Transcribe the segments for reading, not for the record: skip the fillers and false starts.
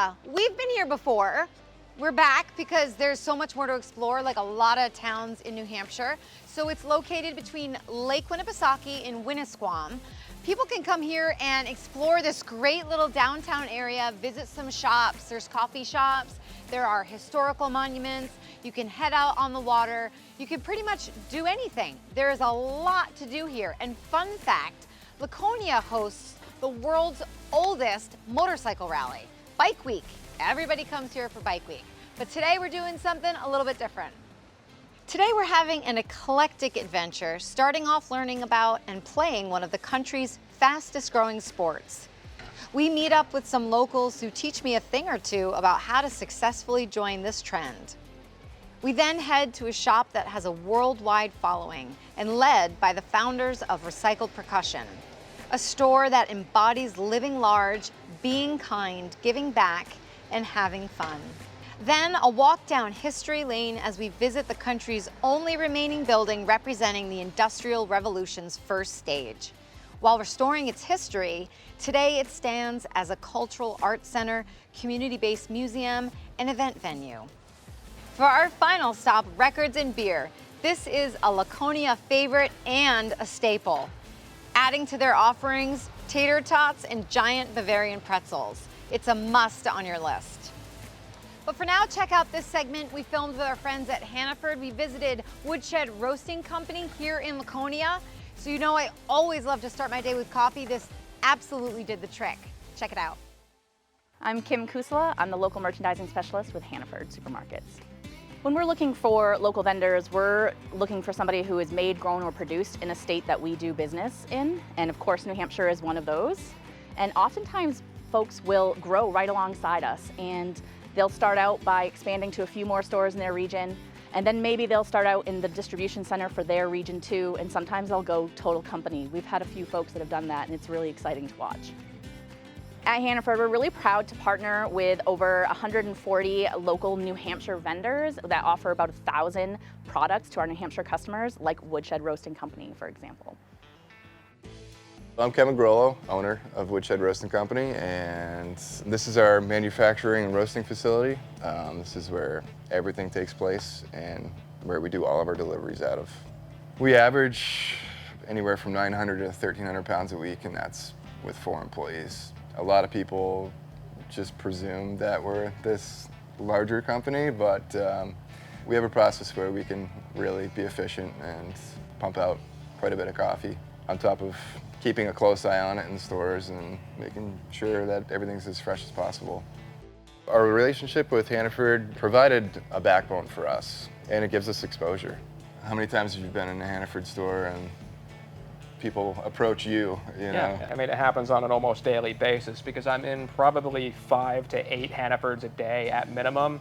Yeah, we've been here before. We're back because there's so much more to explore, like a lot of towns in New Hampshire. So it's located between Lake Winnipesaukee and Winnisquam. People can come here and explore this great little downtown area, visit some shops. There's coffee shops, there are historical monuments. You can head out on the water. You can pretty much do anything. There is a lot to do here. And fun fact, Laconia hosts the world's oldest motorcycle rally, Bike Week. Everybody comes here for Bike Week. But today we're doing something a little bit different. Today we're having an eclectic adventure, starting off learning about and playing one of the country's fastest growing sports. We meet up with some locals who teach me a thing or two about how to successfully join this trend. We then head to a shop that has a worldwide following and led by the founders of Recycled Percussion, a store that embodies living large, being kind, giving back, and having fun. Then a walk down history lane as we visit the country's only remaining building representing the Industrial Revolution's first stage. While restoring its history, today it stands as a cultural arts center, community-based museum, and event venue. For our final stop, records and beer. This is a Laconia favorite and a staple. Adding to their offerings, tater tots and giant Bavarian pretzels. It's a must on your list. But for now, check out this segment we filmed with our friends at Hannaford. We visited Woodshed Roasting Company here in Laconia. So you know I always love to start my day with coffee. This absolutely did the trick. Check it out. I'm Kim Kusala. I'm the local merchandising specialist with Hannaford Supermarkets. When we're looking for local vendors, we're looking for somebody who is made, grown, or produced in a state that we do business in. And of course, New Hampshire is one of those. And oftentimes, folks will grow right alongside us. And they'll start out by expanding to a few more stores in their region, and then maybe they'll start out in the distribution center for their region too, and sometimes they'll go total company. We've had a few folks that have done that, and it's really exciting to watch. At Hannaford, we're really proud to partner with over 140 local New Hampshire vendors that offer about 1,000 products to our New Hampshire customers, like Woodshed Roasting Company, for example. I'm Kevin Grollo, owner of Woodshed Roasting Company, and this is our manufacturing and roasting facility. This is where everything takes place and where we do all of our deliveries out of. We average anywhere from 900 to 1,300 pounds a week, and that's with 4 employees. A lot of people just presume that we're this larger company, but we have a process where we can really be efficient and pump out quite a bit of coffee, on top of keeping a close eye on it in the stores and making sure that everything's as fresh as possible. Our relationship with Hannaford provided a backbone for us, and it gives us exposure. How many times have you been in a Hannaford store and people approach you, you know? Yeah, I mean, it happens on an almost daily basis because I'm in probably 5 to 8 Hannafords a day at minimum.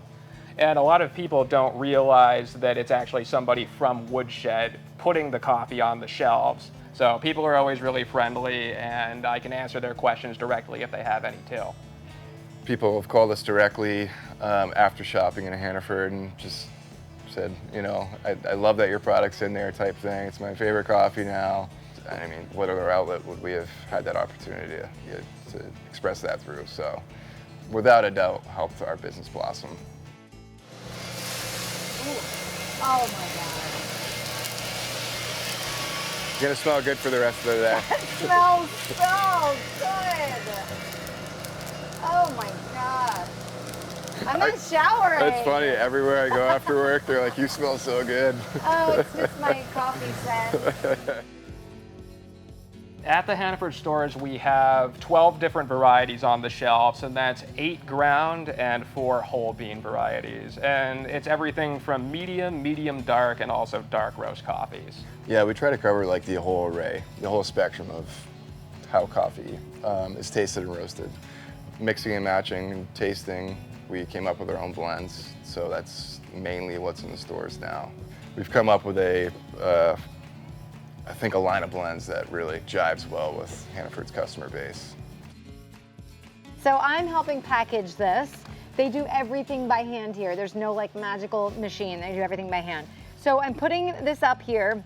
And a lot of people don't realize that it's actually somebody from Woodshed putting the coffee on the shelves. So people are always really friendly, and I can answer their questions directly if they have any too. People have called us directly after shopping in Hannaford and just said, you know, I love that your product's in there type thing. It's my favorite coffee now. I mean, what other outlet would we have had that opportunity to express that through? So without a doubt, helped our business blossom. Ooh. Oh my God. It's gonna smell good for the rest of the day. It smells so good. Oh my God. I'm not showering. It's funny, everywhere I go after work, they're like, you smell so good. Oh, it's just my coffee scent. At the Hannaford stores, we have 12 different varieties on the shelves, and that's 8 ground and 4 whole bean varieties. And it's everything from medium, medium dark, and also dark roast coffees. Yeah, we try to cover like the whole array, the whole spectrum of how coffee is tasted and roasted. Mixing and matching and tasting, we came up with our own blends, so that's mainly what's in the stores now. We've come up with I think a line of blends that really jives well with Hannaford's customer base. So I'm helping package this. They do everything by hand here. There's no like magical machine. They do everything by hand. So I'm putting this up here,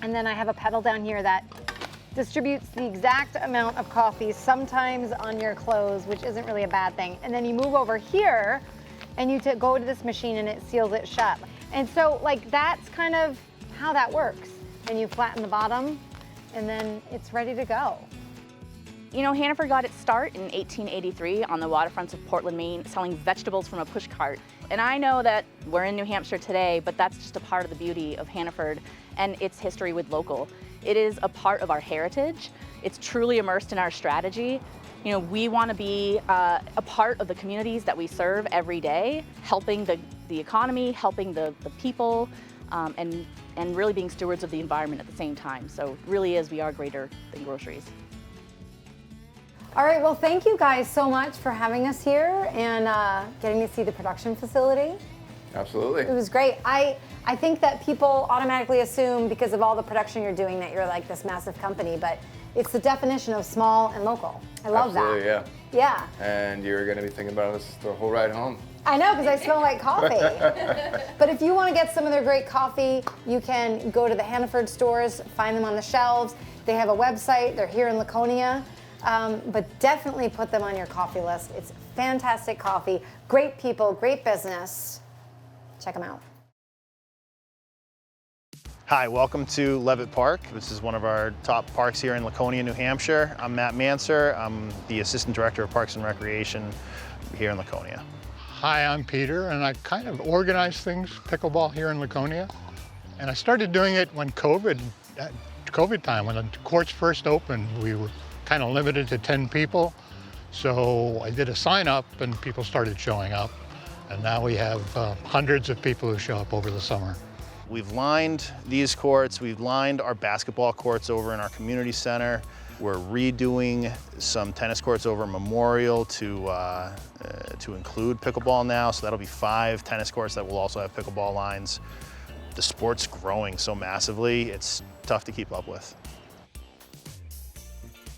and then I have a pedal down here that distributes the exact amount of coffee, sometimes on your clothes, which isn't really a bad thing. And then you move over here and you go to this machine and it seals it shut. And so like that's kind of how that works. And you flatten the bottom and then it's ready to go. You know, Hannaford got its start in 1883 on the waterfronts of Portland, Maine, selling vegetables from a push cart. And I know that we're in New Hampshire today, but that's just a part of the beauty of Hannaford and its history with local. It is a part of our heritage. It's truly immersed in our strategy. You know, we want to be a part of the communities that we serve every day, helping the economy, helping the people, and really being stewards of the environment at the same time. So it really is, we are greater than groceries. All right, well, thank you guys so much for having us here and getting to see the production facility. Absolutely. It was great. I think that people automatically assume because of all the production you're doing that you're like this massive company, but it's the definition of small and local. I love Absolutely, that. Yeah. Yeah. And you're going to be thinking about us the whole ride home. I know, because I smell like coffee. But if you want to get some of their great coffee, you can go to the Hannaford stores, find them on the shelves. They have a website. They're here in Laconia. But definitely put them on your coffee list. It's fantastic coffee, great people, great business. Check them out. Hi, welcome to Levitt Park. This is one of our top parks here in Laconia, New Hampshire. I'm Matt Manser. I'm the Assistant Director of Parks and Recreation here in Laconia. Hi, I'm Peter, and I kind of organize things, pickleball here in Laconia. And I started doing it when COVID time, when the courts first opened. We were kind of limited to 10 people. So I did a sign up and people started showing up. And now we have hundreds of people who show up over the summer. We've lined these courts. We've lined our basketball courts over in our community center. We're redoing some tennis courts over Memorial to include pickleball now. So that'll be 5 tennis courts that will also have pickleball lines. The sport's growing so massively, it's tough to keep up with.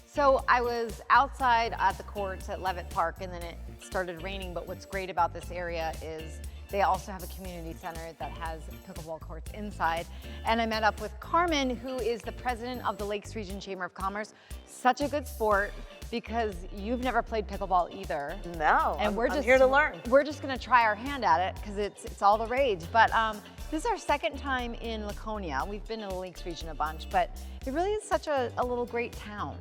So I was outside at the courts at Levitt Park and then it started raining, but what's great about this area is they also have a community center that has pickleball courts inside. And I met up with Carmen, who is the president of the Lakes Region Chamber of Commerce. Such a good sport because you've never played pickleball either. No, and I'm here to learn. We're just gonna try our hand at it because it's all the rage. But this is our second time in Laconia. We've been to the Lakes Region a bunch, but it really is such a little great town.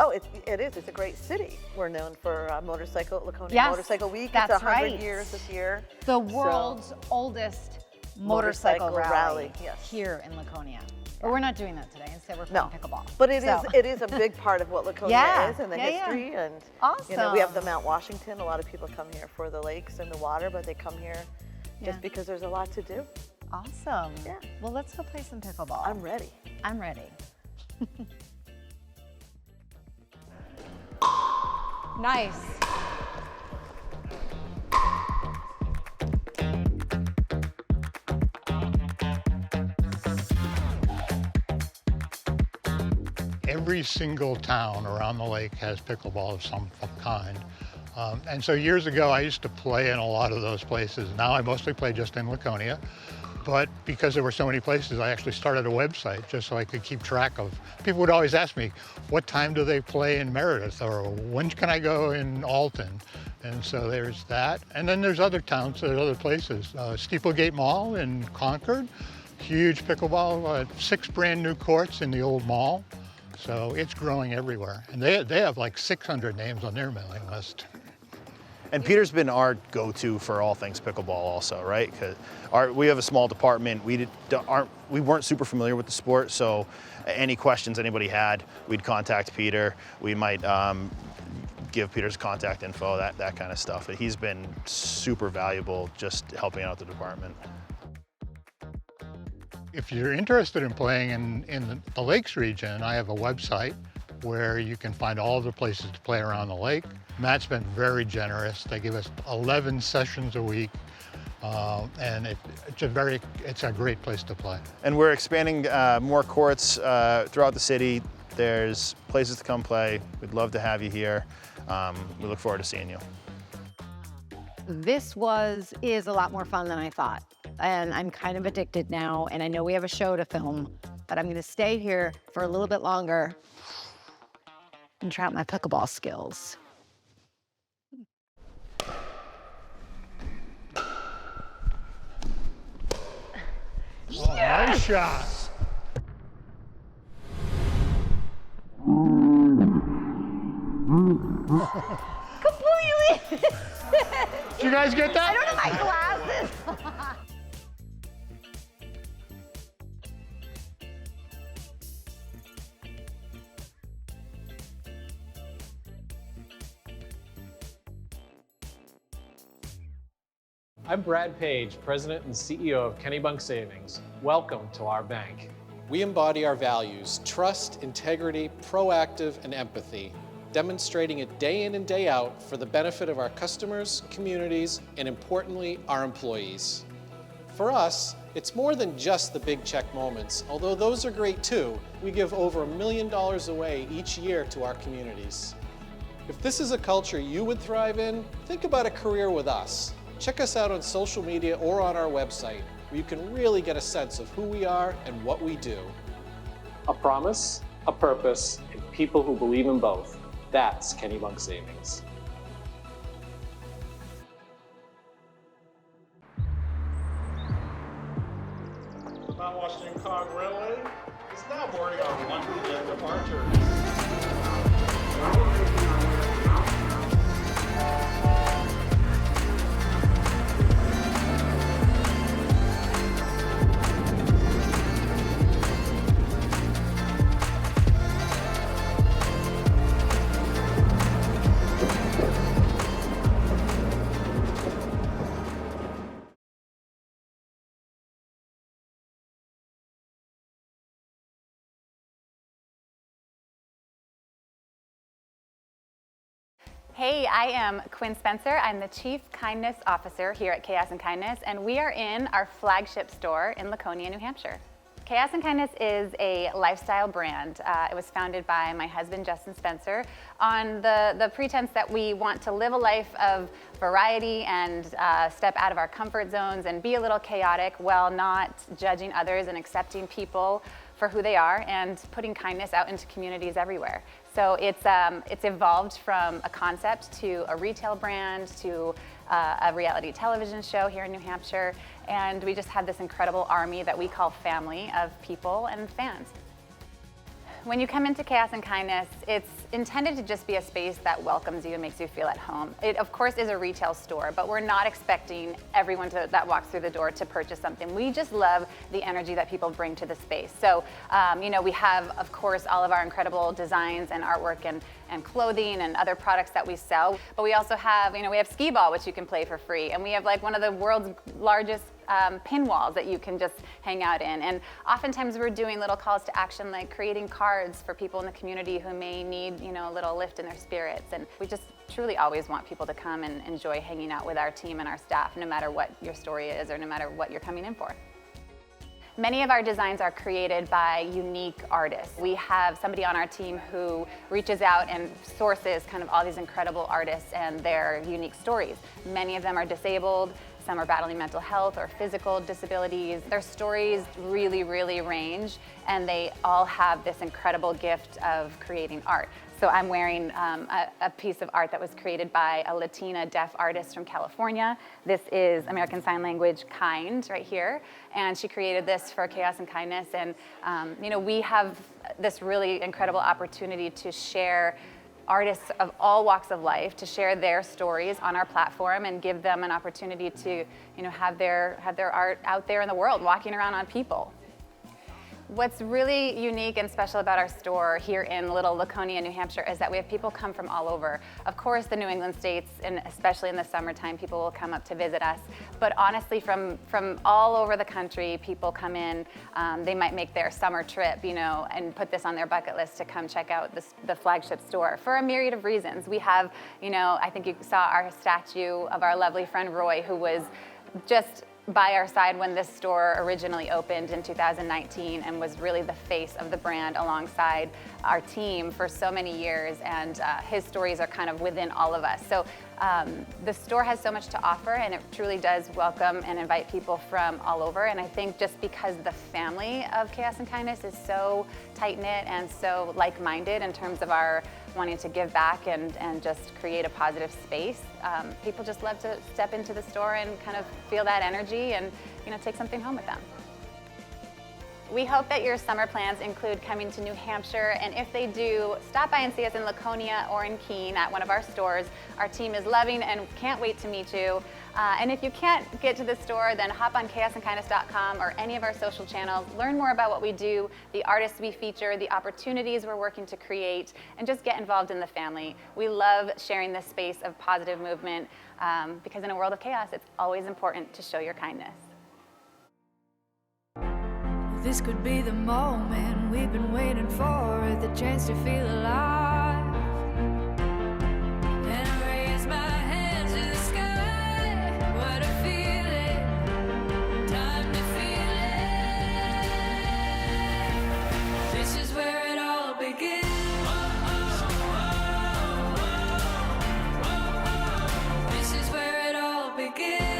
Oh, it is. It's a great city. We're known for Laconia Yes, Motorcycle Week. that's it's 100 right. years this year. The world's oldest motorcycle rally yes. here in Laconia. But we're not doing that today. Instead, we're playing pickleball. But it is a big part of what Laconia is and the history. And awesome. You know, we have the Mount Washington. A lot of people come here for the lakes and the water, but they come here just because there's a lot to do. Awesome. Yeah. Well, let's go play some pickleball. I'm ready. I'm ready. Nice. Every single town around the lake has pickleball of some kind. And so years ago, I used to play in a lot of those places. Now I mostly play just in Laconia. But because there were so many places, I actually started a website just so I could keep track of. People would always ask me, what time do they play in Meredith? Or when can I go in Alton? And so there's that. And then there's other towns, there's other places. Steeplegate Mall in Concord, huge pickleball, 6 brand new courts in the old mall. So it's growing everywhere. And they have like 600 names on their mailing list. And Peter's been our go-to for all things pickleball also, right? Because we have a small department. We weren't super familiar with the sport, so any questions anybody had, we'd contact Peter. We might give Peter's contact info, that kind of stuff. But he's been super valuable just helping out the department. If you're interested in playing in the Lakes region, I have a website where you can find all the places to play around the lake. Matt's been very generous. They give us 11 sessions a week, and it's a great place to play. And we're expanding more courts throughout the city. There's places to come play. We'd love to have you here. We look forward to seeing you. This is a lot more fun than I thought. And I'm kind of addicted now, and I know we have a show to film, but I'm gonna stay here for a little bit longer can try out my pickleball skills. Oh, nice shot. Completely. Did you guys get that? I don't have my glasses. I'm Brad Page, President and CEO of Kennebunk Savings. Welcome to our bank. We embody our values: trust, integrity, proactive, and empathy, demonstrating it day in and day out for the benefit of our customers, communities, and importantly, our employees. For us, it's more than just the big check moments. Although those are great too, we give over $1 million away each year to our communities. If this is a culture you would thrive in, think about a career with us. Check us out on social media or on our website, where you can really get a sense of who we are and what we do. A promise, a purpose, and people who believe in both. That's Kennebunk Savings. Mount Washington Cog Railway is now boarding our one-jet departure. Hey, I am Quinn Spencer. I'm the Chief Kindness Officer here at Chaos and Kindness, and we are in our flagship store in Laconia, New Hampshire. Chaos and Kindness is a lifestyle brand. It was founded by my husband, Justin Spencer, on the pretense that we want to live a life of variety and step out of our comfort zones and be a little chaotic while not judging others and accepting people for who they are and putting kindness out into communities everywhere. So it's evolved from a concept to a retail brand to a reality television show here in New Hampshire, and we just have this incredible army that we call family of people and fans. When you come into Chaos and Kindness, it's intended to just be a space that welcomes you and makes you feel at home. It, of course, is a retail store, but we're not expecting everyone that walks through the door to purchase something. We just love the energy that people bring to the space. So, you know, we have, of course, all of our incredible designs and artwork and clothing and other products that we sell. But we also have, you know, we have skee ball, which you can play for free. And we have like one of the world's largest pin walls that you can just hang out in. And oftentimes we're doing little calls to action, like creating cards for people in the community who may need, you know, a little lift in their spirits. And we just truly always want people to come and enjoy hanging out with our team and our staff, no matter what your story is or no matter what you're coming in for. Many of our designs are created by unique artists. We have somebody on our team who reaches out and sources kind of all these incredible artists and their unique stories. Many of them are disabled. Some are battling mental health or physical disabilities. Their stories really, really range, and they all have this incredible gift of creating art. So I'm wearing a piece of art that was created by a Latina deaf artist from California. This is American Sign Language Kind right here, and she created this for Chaos and Kindness. And you know, we have this really incredible opportunity to share artists of all walks of life, to share their stories on our platform and give them an opportunity to, you know, have their art out there in the world, walking around on people. What's really unique and special about our store here in little Laconia, New Hampshire, is that we have people come from all over. Of course, the New England states, and especially in the summertime, people will come up to visit us. But honestly, from all over the country, people come in. They might make their summer trip, you know, and put this on their bucket list to come check out the flagship store for a myriad of reasons. We have, you know, I think you saw our statue of our lovely friend Roy, who was just by our side when this store originally opened in 2019 and was really the face of the brand alongside our team for so many years, and his stories are kind of within all of us. So the store has so much to offer, and it truly does welcome and invite people from all over. And I think just because the family of Chaos and Kindness is so tight-knit and so like-minded in terms of our wanting to give back and just create a positive space, people just love to step into the store and kind of feel that energy and, you know, take something home with them. We hope that your summer plans include coming to New Hampshire, and if they do, stop by and see us in Laconia or in Keene at one of our stores. Our team is loving and can't wait to meet you. And if you can't get to the store, then hop on chaosandkindness.com or any of our social channels. Learn more about what we do, the artists we feature, the opportunities we're working to create, and just get involved in the family. We love sharing this space of positive movement because in a world of chaos, it's always important to show your kindness. This could be the moment we've been waiting for, the chance to feel alive. And I raise my hands to the sky. What a feeling, time to feel it. This is where it all begins. This is where it all begins.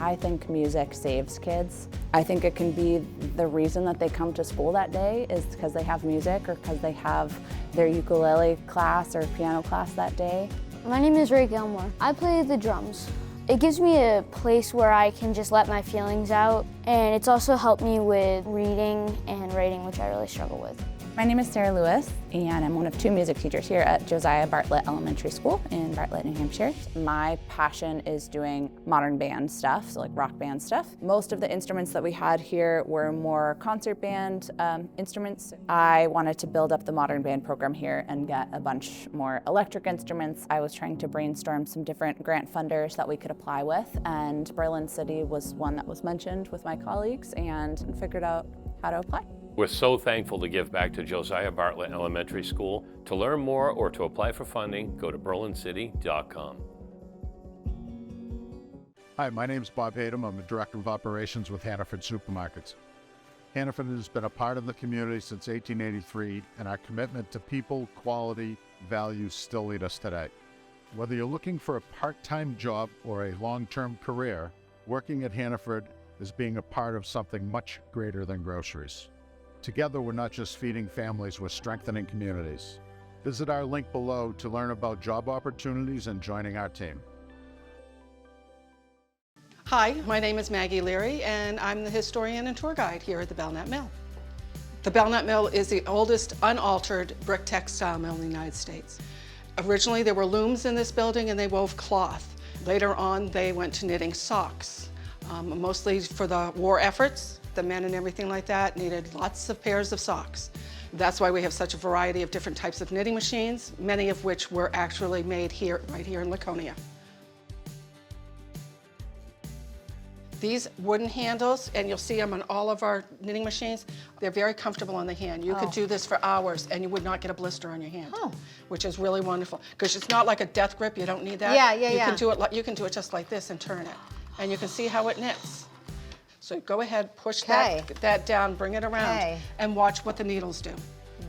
I think music saves kids. I think it can be the reason that they come to school that day is because they have music or because they have their ukulele class or piano class that day. My name is Ray Gilmore. I play the drums. It gives me a place where I can just let my feelings out, and it's also helped me with reading and writing, which I really struggle with. My name is Sarah Lewis, and I'm one of 2 music teachers here at Josiah Bartlett Elementary School in Bartlett, New Hampshire. My passion is doing modern band stuff, so like rock band stuff. Most of the instruments that we had here were more concert band instruments. I wanted to build up the modern band program here and get a bunch more electric instruments. I was trying to brainstorm some different grant funders that we could apply with, and Berlin City was one that was mentioned with my colleagues and figured out how to apply. We're so thankful to give back to Josiah Bartlett Elementary School. To learn more or to apply for funding, go to berlincity.com. Hi, my name is Bob Hayden. I'm the Director of Operations with Hannaford Supermarkets. Hannaford has been a part of the community since 1883, and our commitment to people, quality, values still lead us today. Whether you're looking for a part-time job or a long-term career, working at Hannaford is being a part of something much greater than groceries. Together, we're not just feeding families, we're strengthening communities. Visit our link below to learn about job opportunities and joining our team. Hi, my name is Maggie Leary, and I'm the historian and tour guide here at the Belknap Mill. The Belknap Mill is the oldest unaltered brick textile mill in the United States. Originally, there were looms in this building and they wove cloth. Later on, they went to knitting socks, mostly for the war efforts. The men and everything like that needed lots of pairs of socks. That's why we have such a variety of different types of knitting machines, many of which were actually made here, right here in Laconia. These wooden handles, and you'll see them on all of our knitting machines, they're very comfortable on the hand. You could do this for hours and you would not get a blister on your hand, which is really wonderful. Because it's not like a death grip, you don't need that. You can do it just like this and turn it. And you can see how it knits. So go ahead, push that down, bring it around, and watch what the needles do.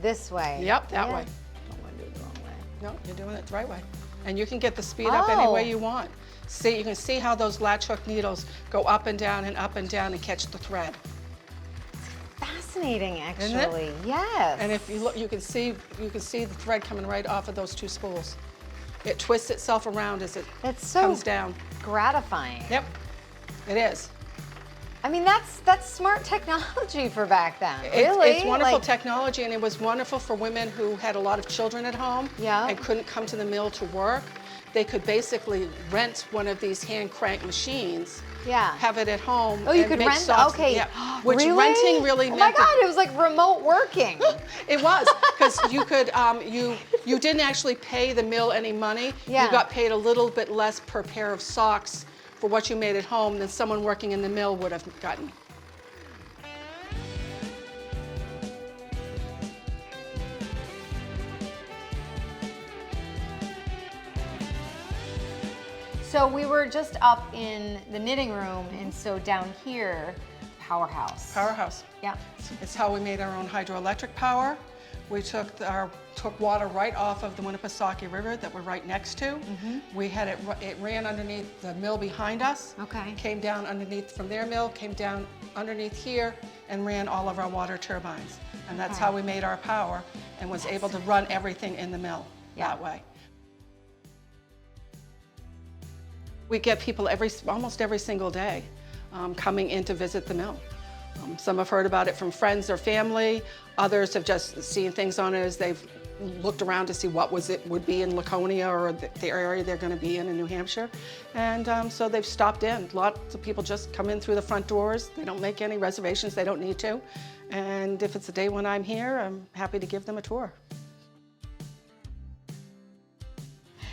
This way. Yep, that way. Don't want to do it the wrong way. No, you're doing it the right way. And you can get the speed up any way you want. See, you can see how those latch hook needles go up and down and catch the thread. Fascinating, actually. Yes. And if you look, you can see the thread coming right off of those 2 spools. It twists itself around as it comes down. Gratifying. Yep, it is. I mean, that's smart technology for back then. Really, it's wonderful technology, and it was wonderful for women who had a lot of children at home and couldn't come to the mill to work. They could basically rent one of these hand crank machines, have it at home. Oh, you and could make rent? socks. Okay. Yeah. Which really? renting really meant. Oh my God, it was like remote working. It was, because you could, you didn't actually pay the mill any money. Yeah. You got paid a little bit less per pair of socks for what you made at home than someone working in the mill would have gotten. So we were just up in the knitting room, and so down here, powerhouse. Powerhouse. Yeah. It's how we made our own hydroelectric power. We took water right off of the Winnipesaukee River that we're right next to. We had it ran underneath the mill behind us. Okay. Came down underneath from their mill, came down underneath here, and ran all of our water turbines. And that's how we made our power and was able to run everything in the mill that way. We get people almost every single day coming in to visit the mill. Some have heard about it from friends or family. Others have just seen things on it as they've looked around to see what would be in Laconia or the area they're going to be in New Hampshire. And so they've stopped in. Lots of people just come in through the front doors. They don't make any reservations. They don't need to. And if it's a day when I'm here, I'm happy to give them a tour.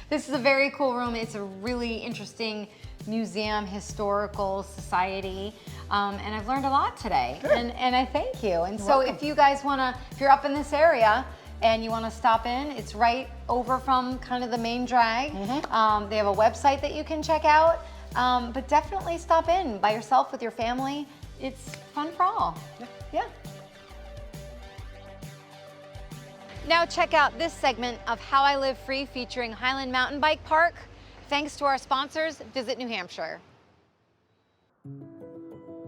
This is a very cool room. It's a really interesting museum, historical society, and I've learned a lot today. And I thank you. And so if you guys wanna, if you're up in this area and you wanna stop in, it's right over from kind of the main drag. They have a website that you can check out, but definitely stop in by yourself with your family. It's fun for all. Yeah. Now check out this segment of How I Live Free featuring Highland Mountain Bike Park. Thanks to our sponsors, Visit New Hampshire.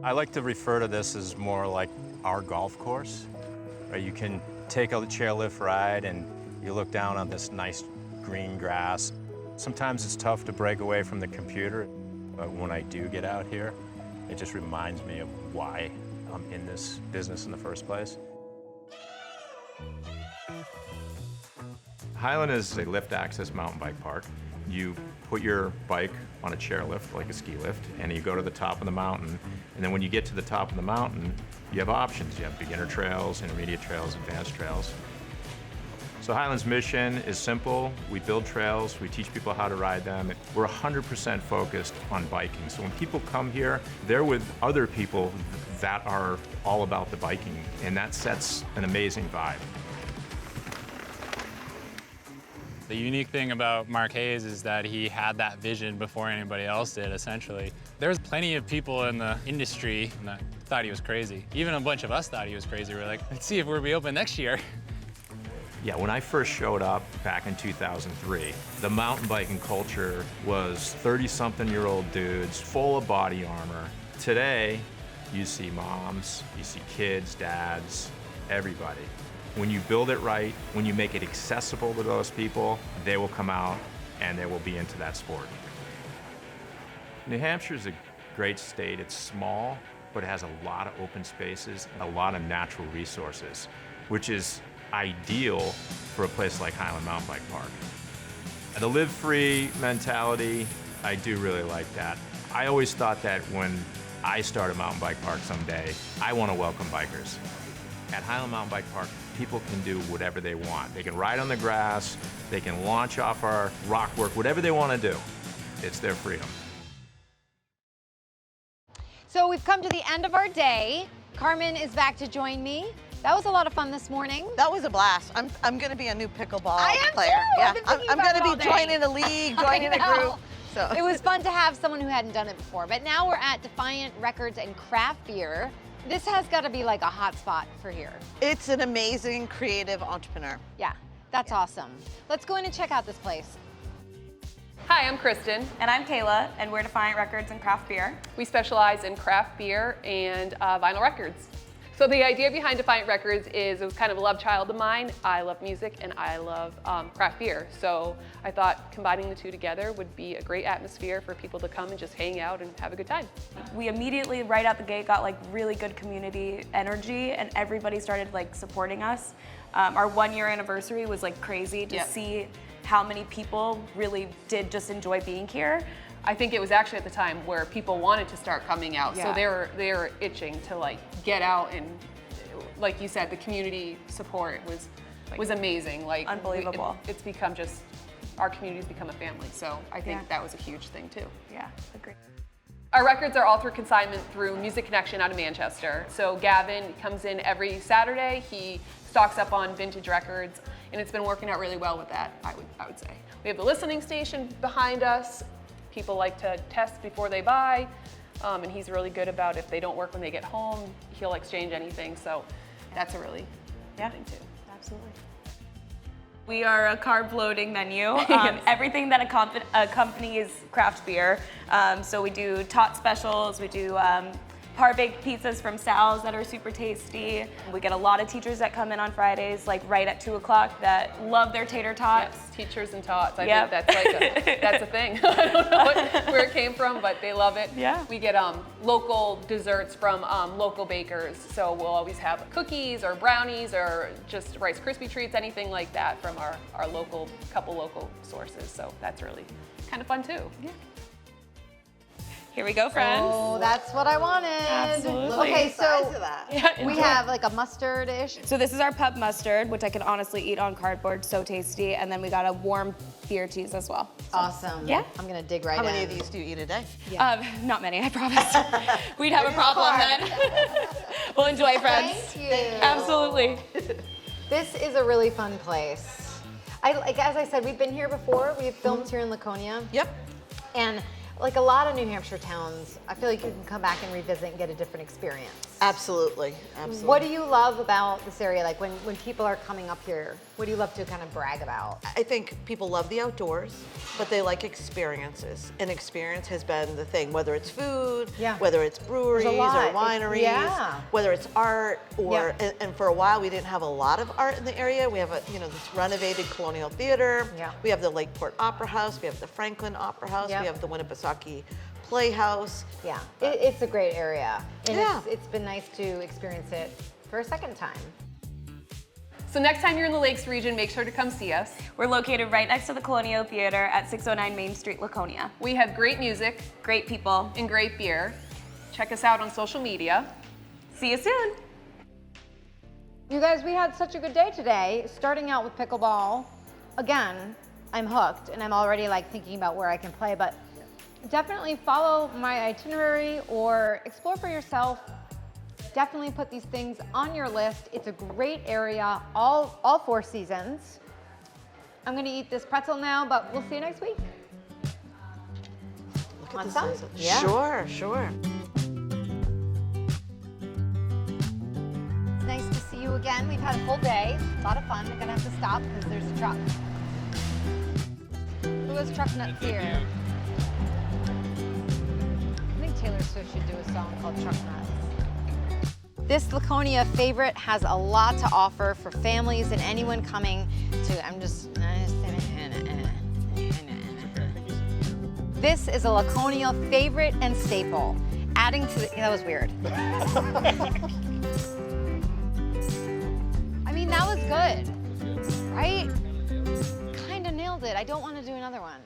I like to refer to this as more like our golf course. You can take a chairlift ride and you look down on this nice green grass. Sometimes it's tough to break away from the computer, but when I do get out here, it just reminds me of why I'm in this business in the first place. Highland is a lift access mountain bike park. You put your bike on a chairlift, like a ski lift, and you go to the top of the mountain. And then when you get to the top of the mountain, you have options. You have beginner trails, intermediate trails, advanced trails. So Highland's mission is simple. We build trails, we teach people how to ride them. We're 100% focused on biking. So when people come here, they're with other people that are all about the biking, and that sets an amazing vibe. The unique thing about Mark Hayes is that he had that vision before anybody else did, essentially. There was plenty of people in the industry that thought he was crazy. Even a bunch of us thought he was crazy. We're like, let's see if we'll be open next year. Yeah, when I first showed up back in 2003, the mountain biking culture was 30-something-year-old dudes full of body armor. Today, you see moms, you see kids, dads, everybody. When you build it right, when you make it accessible to those people, they will come out and they will be into that sport. New Hampshire is a great state. It's small, but it has a lot of open spaces and a lot of natural resources, which is ideal for a place like Highland Mountain Bike Park. The live free mentality, I do really like that. I always thought that when I start a mountain bike park someday, I want to welcome bikers. At Highland Mountain Bike Park, people can do whatever they want. They can ride on the grass, they can launch off our rock work, whatever they want to do. It's their freedom. So we've come to the end of our day. Carmen is back to join me. That was a lot of fun this morning. That was a blast. I'm going to be a new pickleball Too. player. Yeah, I'm going to be joining a league, joining a group. So it was fun to have someone who hadn't done it before. But now we're at Defiant Records and Craft Beer. This has got to be like a hot spot for here. It's an amazing creative entrepreneur. Yeah, that's awesome. Let's go in and check out this place. Hi, I'm Kristen. And I'm Kayla, and we're Defiant Records and Craft Beer. We specialize in craft beer and vinyl records. So the idea behind Defiant Records is it was kind of a love child of mine. I love music and I love craft beer. So I thought combining the two together would be a great atmosphere for people to come and just hang out and have a good time. We immediately, right out the gate, got like really good community energy and everybody started like supporting us. Our 1-year anniversary was like crazy to see how many people really did just enjoy being here. I think it was actually at the time where people wanted to start coming out, so they were itching to like get out, and like you said, the community support was amazing. Like unbelievable. It's become just our community's become a family, so I think that was a huge thing too. Yeah, agree. Our records are all through consignment through Music Connection out of Manchester. So Gavin comes in every Saturday. He stocks up on vintage records, and it's been working out really well with that. I would say we have the listening station behind us. People like to test before they buy. And he's really good about if they don't work when they get home, he'll exchange anything. So that's a really good thing too. Absolutely. We are a carb loading menu. Everything that accompanies craft beer. So we do tot specials, we do par-baked pizzas from Sal's that are super tasty. We get a lot of teachers that come in on Fridays, like right at 2 o'clock, that love their tater tots. Yes, teachers and tots. I think that's like that's a thing. I don't know where it came from, but they love it. Yeah. We get local desserts from local bakers. So we'll always have cookies or brownies or just Rice Krispie treats, anything like that from our couple local sources. So that's really kind of fun too. Yeah. Here we go, friends. Oh, that's what I wanted. Absolutely. Okay, so Yeah, we enjoy. have like a mustard-ish. So this is our pub mustard, which I can honestly eat on cardboard, so tasty. And then we got a warm beer cheese as well. Awesome. Yeah. I'm gonna dig right in. How many of these do you eat a day? Not many, I promise. We'd have a problem then. We'll enjoy, friends. Thank you. Absolutely. This is a really fun place. As I said, we've been here before. We've filmed here in Laconia. Yep. And like a lot of New Hampshire towns, I feel like you can come back and revisit and get a different experience. Absolutely, absolutely. What do you love about this area? Like when people are coming up here, what do you love to kind of brag about? I think people love the outdoors, but they like experiences. And experience has been the thing, whether it's food, whether it's breweries or wineries, whether it's art, or and for a while we didn't have a lot of art in the area. We have this renovated Colonial Theater. We have the Lakeport Opera House. We have the Franklin Opera House. We have the Winnipesaukee Playhouse. Yeah, it's a great area. And it's been nice to experience it for a second time. So next time you're in the Lakes region, make sure to come see us. We're located right next to the Colonial Theater at 609 Main Street, Laconia. We have great music, great people, and great beer. Check us out on social media. See you soon. You guys, we had such a good day today, starting out with pickleball. Again, I'm hooked and I'm already like thinking about where I can play, but definitely follow my itinerary or explore for yourself. Definitely put these things on your list. It's a great area, all 4 seasons. I'm gonna eat this pretzel now, but we'll see you next week. Look Want at some? this. Yeah. Sure, sure. It's nice to see you again. We've had a full day, a lot of fun. We're gonna have to stop because there's a truck. Who has truck nuts here? I think Taylor Swift should do a song called Truck Nuts. This Laconia favorite has a lot to offer for families and anyone coming to, This is a Laconia favorite and staple. Adding to the, that was weird. I mean, that was good, right? Kinda nailed it. I don't want to do another one.